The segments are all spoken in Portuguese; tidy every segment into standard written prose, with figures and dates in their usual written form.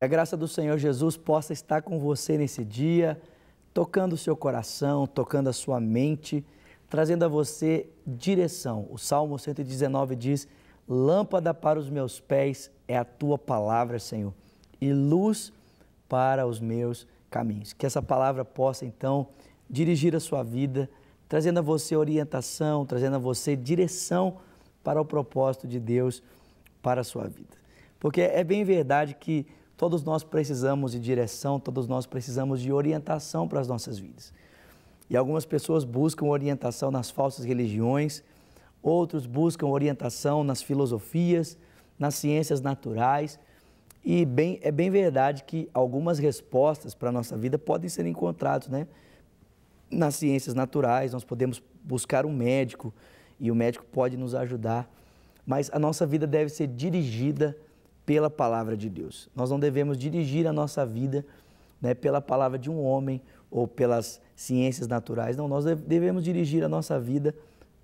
A graça do Senhor Jesus possa estar com você nesse dia, tocando o seu coração, tocando a sua mente, trazendo a você direção. O Salmo 119 diz: lâmpada para os meus pés é a tua palavra, Senhor, e luz para os meus caminhos. Que essa palavra possa, então, dirigir a sua vida, trazendo a você orientação, trazendo a você direção para o propósito de Deus para a sua vida. Porque é bem verdade que todos nós precisamos de direção, todos nós precisamos de orientação para as nossas vidas. E algumas pessoas buscam orientação nas falsas religiões, outros buscam orientação nas filosofias, nas ciências naturais. E é bem verdade que algumas respostas para a nossa vida podem ser encontradas, né? Nas ciências naturais, nós podemos buscar um médico e o médico pode nos ajudar, mas a nossa vida deve ser dirigida pela palavra de Deus. Nós não devemos dirigir a nossa vida, né, pela palavra de um homem ou pelas ciências naturais. Não, nós devemos dirigir a nossa vida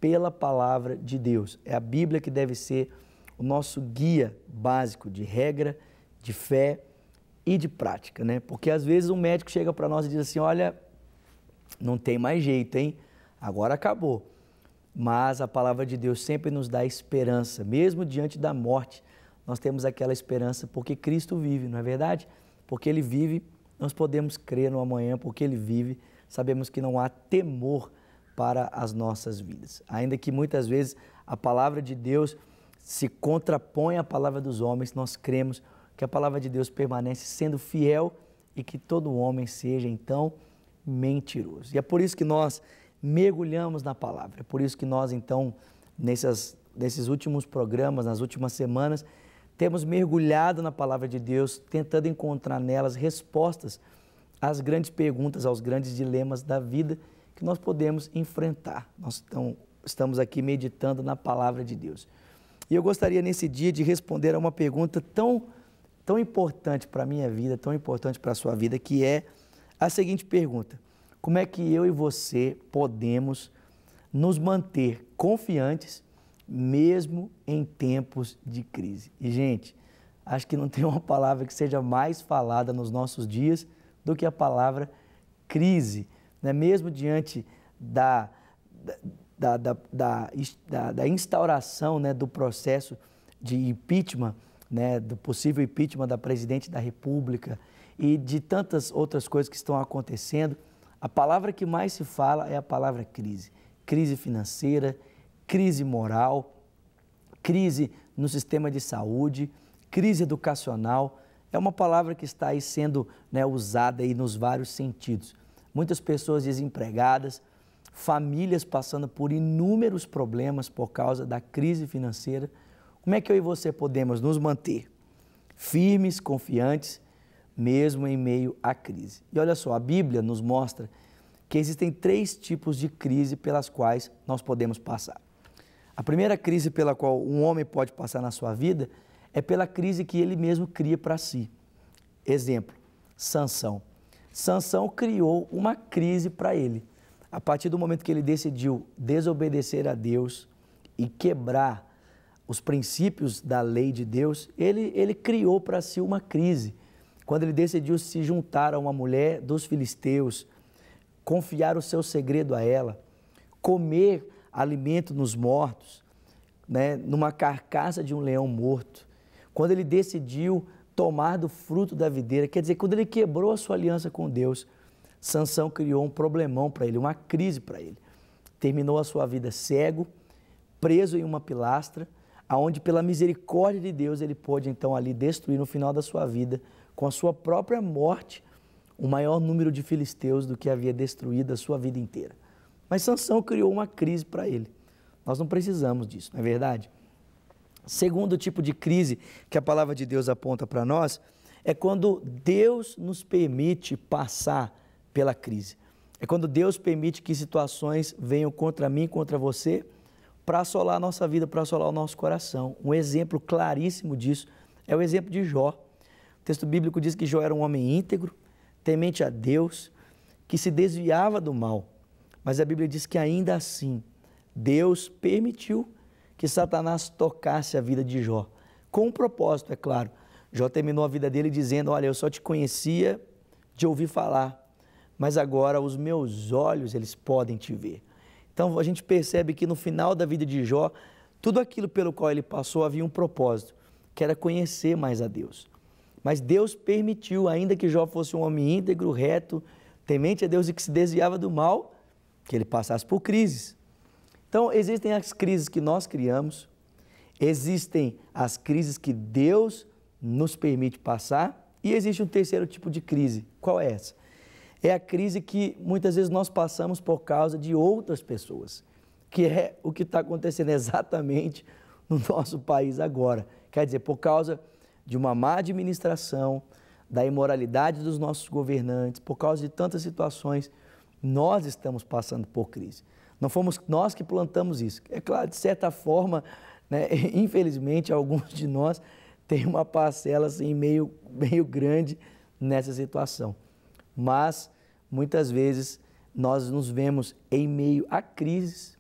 pela palavra de Deus. É a Bíblia que deve ser o nosso guia básico de regra, de fé e de prática, né? Porque às vezes um médico chega para nós e diz assim: olha, não tem mais jeito, hein? Agora acabou. Mas a palavra de Deus sempre nos dá esperança, mesmo diante da morte. Nós temos aquela esperança porque Cristo vive, não é verdade? Porque Ele vive, nós podemos crer no amanhã, porque Ele vive, sabemos que não há temor para as nossas vidas. Ainda que muitas vezes a palavra de Deus se contrapõe à palavra dos homens, nós cremos que a palavra de Deus permanece sendo fiel e que todo homem seja, então, mentiroso. E é por isso que nós mergulhamos na palavra, é por isso que nós, então, nesses últimos programas, nas últimas semanas, temos mergulhado na palavra de Deus, tentando encontrar nelas respostas às grandes perguntas, aos grandes dilemas da vida que nós podemos enfrentar. Nós estamos aqui meditando na palavra de Deus. E eu gostaria nesse dia de responder a uma pergunta tão importante para a minha vida, tão importante para a sua vida, que é a seguinte pergunta: como é que eu e você podemos nos manter confiantes mesmo em tempos de crise? E, gente, acho que não tem uma palavra que seja mais falada nos nossos dias do que a palavra crise, né? Mesmo diante da instauração, né, do processo de impeachment, né, do possível impeachment da presidente da República e de tantas outras coisas que estão acontecendo, a palavra que mais se fala é a palavra crise. Crise financeira, crise moral, crise no sistema de saúde, crise educacional. É uma palavra que está aí sendo, né, usada aí nos vários sentidos. Muitas pessoas desempregadas, famílias passando por inúmeros problemas por causa da crise financeira. Como é que eu e você podemos nos manter firmes, confiantes, mesmo em meio à crise? E olha só, a Bíblia nos mostra que existem 3 tipos de crise pelas quais nós podemos passar. A primeira crise pela qual um homem pode passar na sua vida é pela crise que ele mesmo cria para si. Exemplo, Sansão. Sansão criou uma crise para ele. A partir do momento que ele decidiu desobedecer a Deus e quebrar os princípios da lei de Deus, ele criou para si uma crise. Quando ele decidiu se juntar a uma mulher dos filisteus, confiar o seu segredo a ela, comer alimento nos mortos, né, numa carcaça de um leão morto, quando ele decidiu tomar do fruto da videira, quer dizer, quando ele quebrou a sua aliança com Deus, Sansão criou um problemão para ele, uma crise para ele. Terminou a sua vida cego, preso em uma pilastra, aonde pela misericórdia de Deus ele pôde então ali destruir no final da sua vida, com a sua própria morte, o maior número de filisteus do que havia destruído a sua vida inteira. Mas Sansão criou uma crise para ele. Nós não precisamos disso, não é verdade? Segundo tipo de crise que a palavra de Deus aponta para nós é quando Deus nos permite passar pela crise. É quando Deus permite que situações venham contra mim, contra você, para assolar a nossa vida, para assolar o nosso coração. Um exemplo claríssimo disso é o exemplo de Jó. O texto bíblico diz que Jó era um homem íntegro, temente a Deus, que se desviava do mal. Mas a Bíblia diz que ainda assim, Deus permitiu que Satanás tocasse a vida de Jó. Com um propósito, é claro, Jó terminou a vida dele dizendo, olha, eu só te conhecia de ouvir falar, mas agora os meus olhos, eles podem te ver. Então a gente percebe que no final da vida de Jó, tudo aquilo pelo qual ele passou havia um propósito, que era conhecer mais a Deus. Mas Deus permitiu, ainda que Jó fosse um homem íntegro, reto, temente a Deus e que se desviava do mal, que ele passasse por crises. Então existem as crises que nós criamos, existem as crises que Deus nos permite passar e existe um terceiro tipo de crise. Qual é essa? É a crise que muitas vezes nós passamos por causa de outras pessoas, que é o que está acontecendo exatamente no nosso país agora. Quer dizer, por causa de uma má administração, da imoralidade dos nossos governantes, por causa de tantas situações, nós estamos passando por crise. Não fomos nós que plantamos isso. É claro, de certa forma, né, infelizmente, alguns de nós têm uma parcela assim, meio grande nessa situação. Mas, muitas vezes, nós nos vemos em meio a crises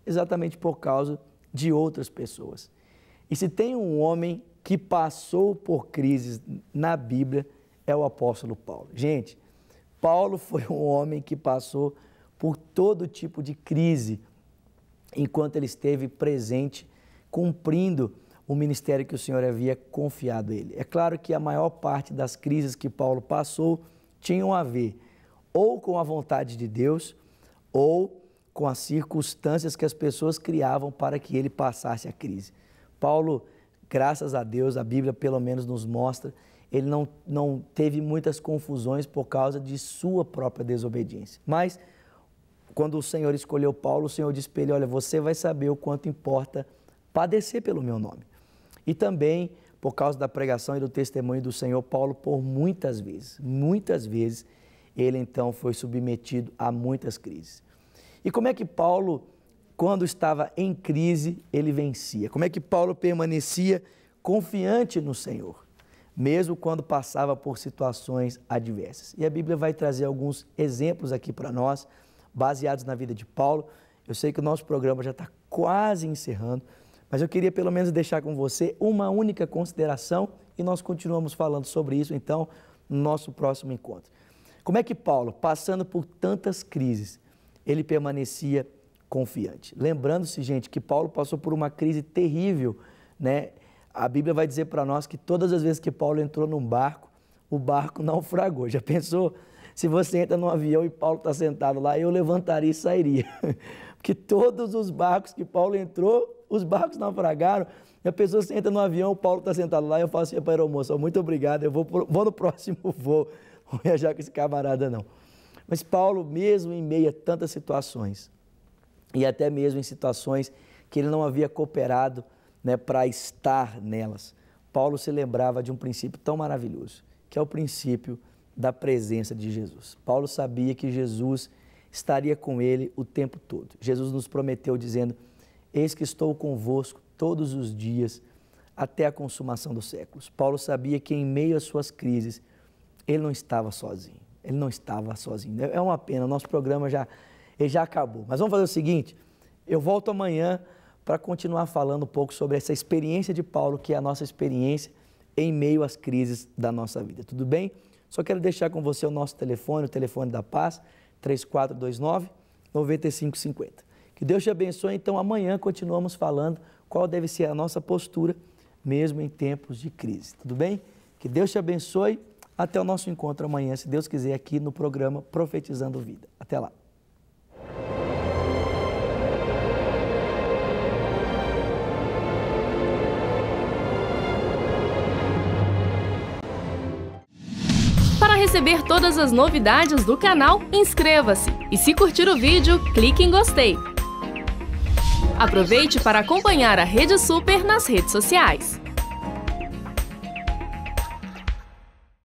exatamente por causa de outras pessoas. E se tem um homem que passou por crises na Bíblia, é o apóstolo Paulo. Gente, Paulo foi um homem que passou por todo tipo de crise enquanto ele esteve presente, cumprindo o ministério que o Senhor havia confiado a ele. É claro que a maior parte das crises que Paulo passou tinham a ver ou com a vontade de Deus ou com as circunstâncias que as pessoas criavam para que ele passasse a crise. Paulo, graças a Deus, a Bíblia pelo menos nos mostra, ele não teve muitas confusões por causa de sua própria desobediência. Mas, quando o Senhor escolheu Paulo, o Senhor disse para ele, olha, você vai saber o quanto importa padecer pelo meu nome. E também, por causa da pregação e do testemunho do Senhor, Paulo, por muitas vezes, ele então foi submetido a muitas crises. E como é que Paulo, quando estava em crise, ele vencia? Como é que Paulo permanecia confiante no Senhor, mesmo quando passava por situações adversas? E a Bíblia vai trazer alguns exemplos aqui para nós, baseados na vida de Paulo. Eu sei que o nosso programa já está quase encerrando, mas eu queria pelo menos deixar com você uma única consideração e nós continuamos falando sobre isso, então, no nosso próximo encontro. Como é que Paulo, passando por tantas crises, ele permanecia confiante? Lembrando-se, gente, que Paulo passou por uma crise terrível, né? A Bíblia vai dizer para nós que todas as vezes que Paulo entrou num barco, o barco naufragou. Já pensou? Se você entra num avião e Paulo está sentado lá, eu levantaria e sairia. Porque todos os barcos que Paulo entrou, os barcos naufragaram. E a pessoa entra no avião, o Paulo está sentado lá, e eu falo assim para a aeromoça, muito obrigado, eu vou no próximo voo, não vou viajar com esse camarada não. Mas Paulo, mesmo em meio a tantas situações, e até mesmo em situações que ele não havia cooperado, né, para estar nelas, Paulo se lembrava de um princípio tão maravilhoso, que é o princípio da presença de Jesus. Paulo sabia que Jesus estaria com ele o tempo todo. Jesus nos prometeu dizendo, eis que estou convosco todos os dias até a consumação dos séculos. Paulo sabia que em meio às suas crises, ele não estava sozinho. Ele não estava sozinho. É uma pena, o nosso programa já acabou. Mas vamos fazer o seguinte, eu volto amanhã para continuar falando um pouco sobre essa experiência de Paulo, que é a nossa experiência em meio às crises da nossa vida. Tudo bem? Só quero deixar com você o nosso telefone, o telefone da paz, 3429-9550. Que Deus te abençoe. Então, amanhã continuamos falando qual deve ser a nossa postura, mesmo em tempos de crise. Tudo bem? Que Deus te abençoe. Até o nosso encontro amanhã, se Deus quiser, aqui no programa Profetizando Vida. Até lá. Para receber todas as novidades do canal, inscreva-se e se curtir o vídeo, clique em gostei. Aproveite para acompanhar a Rede Super nas redes sociais.